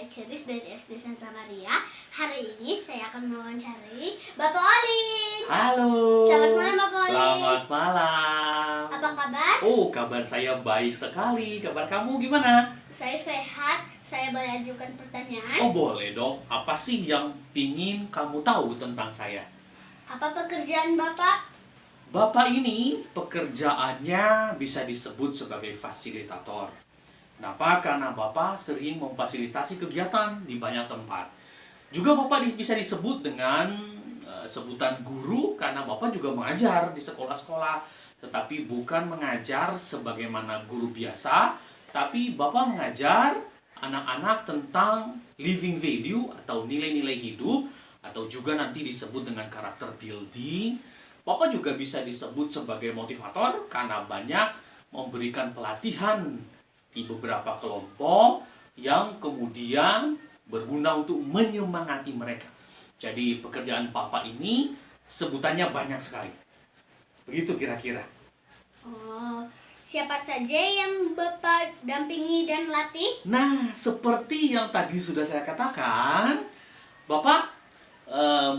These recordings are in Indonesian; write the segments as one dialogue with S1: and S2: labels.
S1: Ceris dari SD Santa Maria. Hari ini saya akan mewawancari Bapak Olin.
S2: Halo.
S1: Selamat malam Bapak Olin.
S2: Selamat malam.
S1: Apa kabar?
S2: Oh, kabar saya baik sekali. Kabar kamu gimana?
S1: Saya sehat. Saya boleh ajukan pertanyaan?
S2: Oh, boleh dong. Apa sih yang pingin kamu tahu tentang saya?
S1: Apa pekerjaan Bapak?
S2: Bapak ini pekerjaannya bisa disebut sebagai fasilitator. Kenapa? Karena Bapak sering memfasilitasi kegiatan di banyak tempat. Juga Bapak bisa disebut dengan sebutan guru karena Bapak juga mengajar di sekolah-sekolah. Tetapi bukan mengajar sebagaimana guru biasa, tapi Bapak mengajar anak-anak tentang living value atau nilai-nilai hidup, atau juga nanti disebut dengan karakter building. Bapak juga bisa disebut sebagai motivator karena banyak memberikan pelatihan di beberapa kelompok yang kemudian berguna untuk menyemangati mereka. Jadi pekerjaan Bapak ini sebutannya banyak sekali. Begitu kira-kira.
S1: Oh, siapa saja yang Bapak dampingi dan latih?
S2: Nah, seperti yang tadi sudah saya katakan, Bapak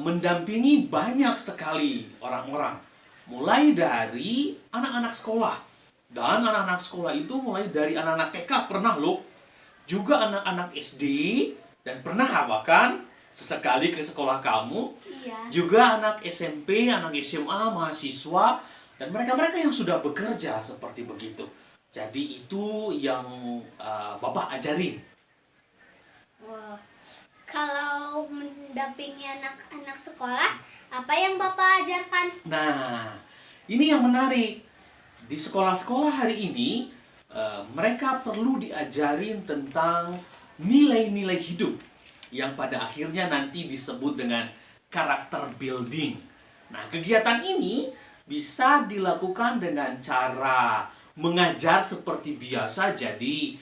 S2: mendampingi banyak sekali orang-orang. Mulai dari anak-anak sekolah. Dan anak-anak sekolah itu mulai dari anak-anak TK pernah loh. Juga anak-anak SD dan pernah bahkan sesekali ke sekolah kamu.
S1: Iya.
S2: Juga anak SMP, anak SMA, mahasiswa, dan mereka-mereka yang sudah bekerja seperti begitu. Jadi itu yang Bapak ajarin.
S1: Wah, kalau mendampingi anak-anak sekolah, apa yang Bapak ajarkan?
S2: Nah, ini yang menarik. Di sekolah-sekolah hari ini, mereka perlu diajarin tentang nilai-nilai hidup yang pada akhirnya nanti disebut dengan karakter building. Nah, kegiatan ini bisa dilakukan dengan cara mengajar seperti biasa. Jadi,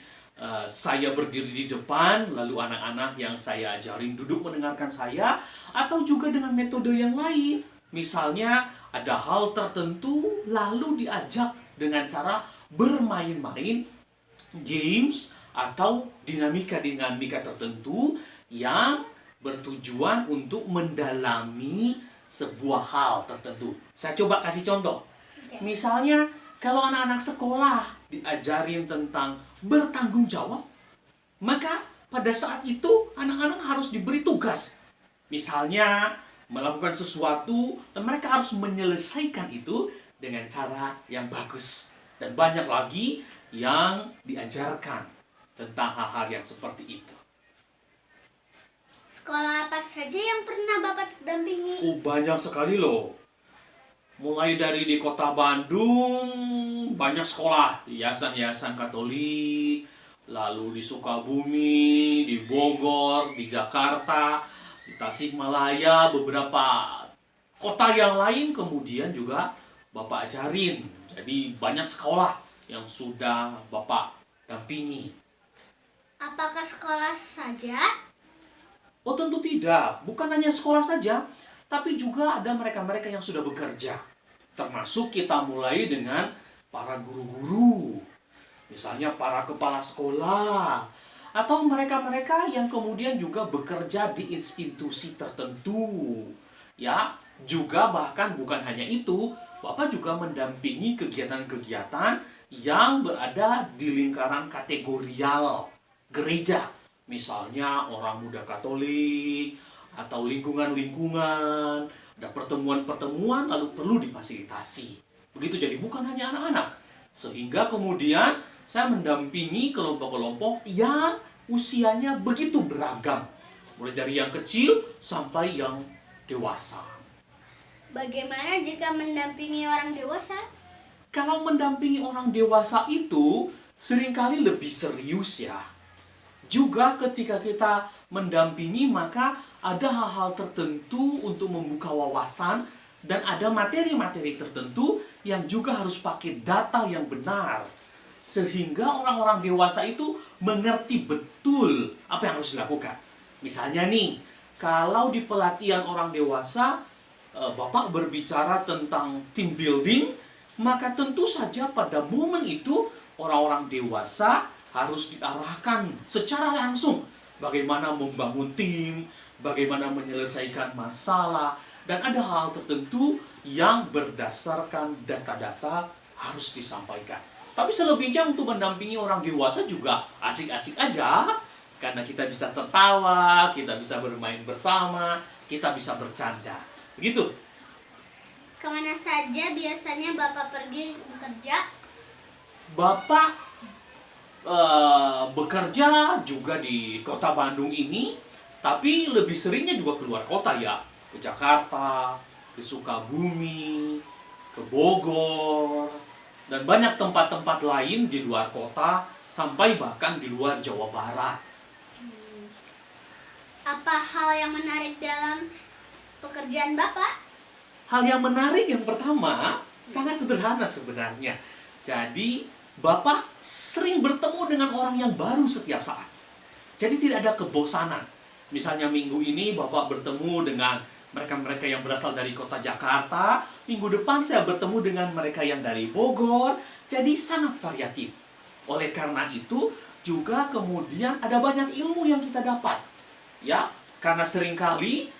S2: saya berdiri di depan, lalu anak-anak yang saya ajarin duduk mendengarkan saya, atau juga dengan metode yang lain. Misalnya, ada hal tertentu, lalu diajak dengan cara bermain-main, games, atau dinamika-dinamika tertentu yang bertujuan untuk mendalami sebuah hal tertentu. Saya coba kasih contoh. Misalnya, kalau anak-anak sekolah diajarin tentang bertanggung jawab, maka pada saat itu anak-anak harus diberi tugas. Misalnya, melakukan sesuatu dan mereka harus menyelesaikan itu dengan cara yang bagus. Dan banyak lagi yang diajarkan tentang hal-hal yang seperti itu.
S1: Sekolah apa saja yang pernah Bapak dampingi?
S2: Oh, banyak sekali loh. Mulai dari di kota Bandung, banyak sekolah, yayasan-yayasan Katolik, lalu di Sukabumi, di Bogor, di Jakarta, di Tasikmalaya, beberapa kota yang lain kemudian juga Bapak ajarin. Jadi banyak sekolah yang sudah Bapak dampingi.
S1: Apakah sekolah saja?
S2: Oh, tentu tidak. Bukan hanya sekolah saja, tapi juga ada mereka-mereka yang sudah bekerja. Termasuk kita mulai dengan para guru-guru. Misalnya para kepala sekolah. Atau mereka-mereka yang kemudian juga bekerja di institusi tertentu. Ya, juga bahkan bukan hanya itu, Bapak juga mendampingi kegiatan-kegiatan yang berada di lingkaran kategorial gereja. Misalnya orang muda Katolik, atau lingkungan-lingkungan, ada pertemuan-pertemuan lalu perlu difasilitasi. Begitu, jadi bukan hanya anak-anak. Sehingga kemudian saya mendampingi kelompok-kelompok yang usianya begitu beragam. Mulai dari yang kecil sampai yang dewasa.
S1: Bagaimana jika mendampingi orang dewasa?
S2: Kalau mendampingi orang dewasa itu seringkali lebih serius ya. Juga ketika kita mendampingi maka ada hal-hal tertentu untuk membuka wawasan dan ada materi-materi tertentu yang juga harus pakai data yang benar. Sehingga orang-orang dewasa itu mengerti betul apa yang harus dilakukan. Misalnya nih, kalau di pelatihan orang dewasa Bapak berbicara tentang team building, maka tentu saja pada momen itu orang-orang dewasa harus diarahkan secara langsung bagaimana membangun tim, bagaimana menyelesaikan masalah, dan ada hal tertentu yang berdasarkan data-data harus disampaikan. Tapi selebihnya untuk mendampingi orang dewasa juga asik-asik aja, karena kita bisa tertawa, kita bisa bermain bersama, kita bisa bercanda. Begitu.
S1: Kemana saja biasanya Bapak pergi bekerja?
S2: Bapak bekerja juga di kota Bandung ini, tapi lebih seringnya juga keluar kota ya, ke Jakarta, ke Sukabumi, ke Bogor, dan banyak tempat-tempat lain di luar kota, sampai bahkan di luar Jawa Barat.
S1: Apa hal yang menarik dalam pekerjaan Bapak?
S2: Hal yang menarik yang pertama, sangat sederhana sebenarnya. Jadi, Bapak sering bertemu dengan orang yang baru setiap saat. Jadi tidak ada kebosanan. Misalnya minggu ini Bapak bertemu dengan mereka-mereka yang berasal dari kota Jakarta. Minggu depan saya bertemu dengan mereka yang dari Bogor. Jadi sangat variatif. Oleh karena itu, juga kemudian ada banyak ilmu yang kita dapat. Ya, karena seringkali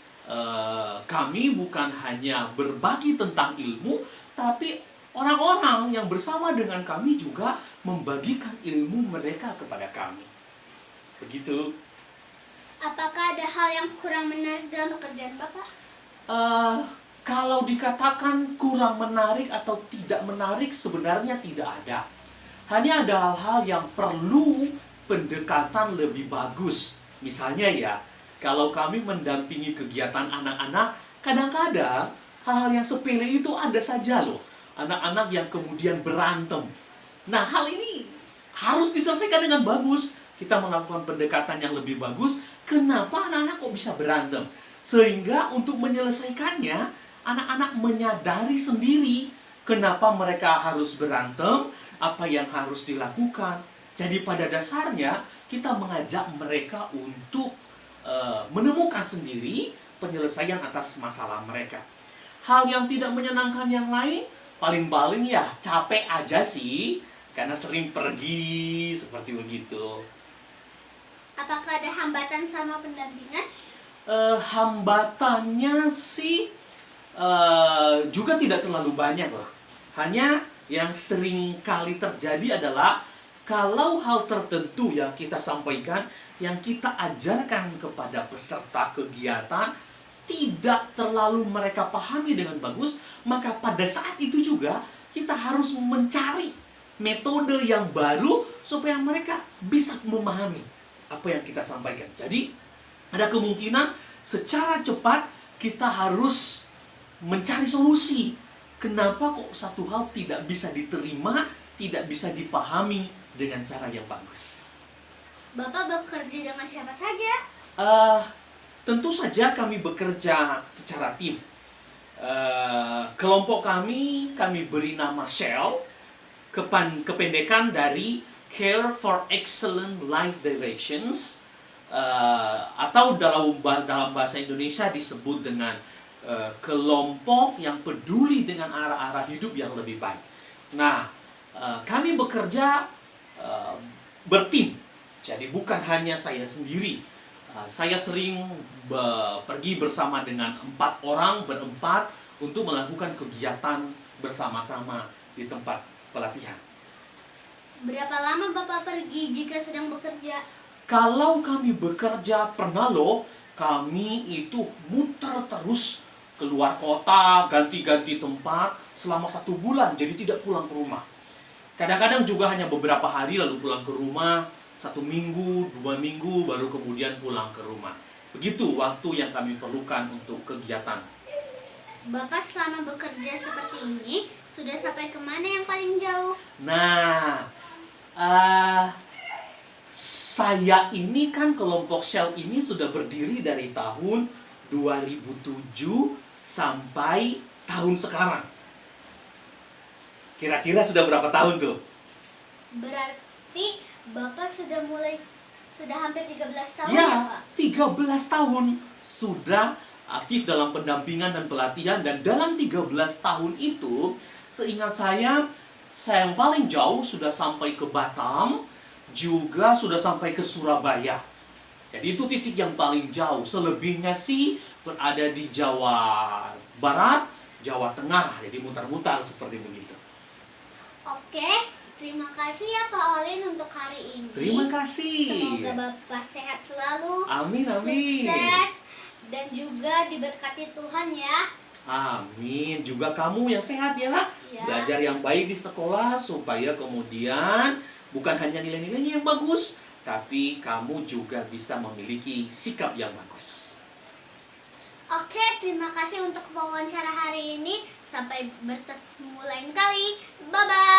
S2: kami bukan hanya berbagi tentang ilmu, tapi orang-orang yang bersama dengan kami juga membagikan ilmu mereka kepada kami. Begitu.
S1: Apakah ada hal yang kurang menarik dalam pekerjaan Bapak?
S2: Kalau dikatakan kurang menarik atau tidak menarik, sebenarnya tidak ada. Hanya ada hal-hal yang perlu pendekatan lebih bagus. Misalnya ya, kalau kami mendampingi kegiatan anak-anak, kadang-kadang hal-hal yang sepele itu ada saja loh. Anak-anak yang kemudian berantem. Nah, hal ini harus diselesaikan dengan bagus. Kita melakukan pendekatan yang lebih bagus. Kenapa anak-anak kok bisa berantem? Sehingga untuk menyelesaikannya, anak-anak menyadari sendiri kenapa mereka harus berantem, apa yang harus dilakukan. Jadi pada dasarnya, kita mengajak mereka untuk menemukan sendiri penyelesaian atas masalah mereka. Hal yang tidak menyenangkan yang lain, paling-paling ya capek aja sih, karena sering pergi, seperti begitu.
S1: Apakah ada hambatan sama pendampingan?
S2: Hambatannya sih juga tidak terlalu banyak lah. Hanya yang sering kali terjadi adalah kalau hal tertentu yang kita sampaikan, yang kita ajarkan kepada peserta kegiatan tidak terlalu mereka pahami dengan bagus, maka pada saat itu juga kita harus mencari metode yang baru supaya mereka bisa memahami apa yang kita sampaikan. Jadi ada kemungkinan secara cepat kita harus mencari solusi. Kenapa kok satu hal tidak bisa diterima, tidak bisa dipahami dengan cara yang bagus.
S1: Bapak bekerja dengan siapa saja?
S2: Tentu saja kami bekerja secara tim. Kelompok kami beri nama Shell, kependekan dari Care for Excellent Life Directions, atau dalam bahasa Indonesia disebut dengan kelompok yang peduli dengan arah-arah hidup yang lebih baik. Nah, kami bekerja bertim. Jadi bukan hanya saya sendiri. Saya sering pergi bersama dengan 4 orang, berempat, untuk melakukan kegiatan bersama-sama di tempat pelatihan.
S1: Berapa lama Bapak pergi jika sedang bekerja?
S2: Kalau kami bekerja, pernah loh, kami itu muter terus keluar kota, ganti-ganti tempat selama 1 bulan, jadi tidak pulang ke rumah. Kadang-kadang juga hanya beberapa hari lalu pulang ke rumah, 1 minggu, 2 minggu, baru kemudian pulang ke rumah. Begitu waktu yang kami perlukan untuk kegiatan.
S1: Bapak selama bekerja seperti ini, sudah sampai kemana yang paling jauh?
S2: Nah, saya ini kan kelompok Shell ini sudah berdiri dari tahun 2007 sampai tahun sekarang. Kira-kira sudah berapa tahun tuh?
S1: Berarti Bapak sudah hampir 13 tahun
S2: Ya,
S1: ya Pak?
S2: 13 tahun sudah aktif dalam pendampingan dan pelatihan. Dan dalam 13 tahun itu, seingat saya yang paling jauh sudah sampai ke Batam, juga sudah sampai ke Surabaya. Jadi itu titik yang paling jauh. Selebihnya sih berada di Jawa Barat, Jawa Tengah. Jadi mutar-mutar seperti begitu.
S1: Oke, terima kasih ya Pak Olin untuk hari ini.
S2: Terima kasih.
S1: Semoga Bapak sehat selalu.
S2: Amin, amin.
S1: Sukses dan juga diberkati Tuhan ya.
S2: Amin. Juga kamu yang sehat ya.
S1: Ya.
S2: Belajar yang baik di sekolah supaya kemudian bukan hanya nilai-nilainya yang bagus, tapi kamu juga bisa memiliki sikap yang bagus.
S1: Oke, terima kasih untuk wawancara hari ini. Sampai bertemu lain kali. Bye-bye.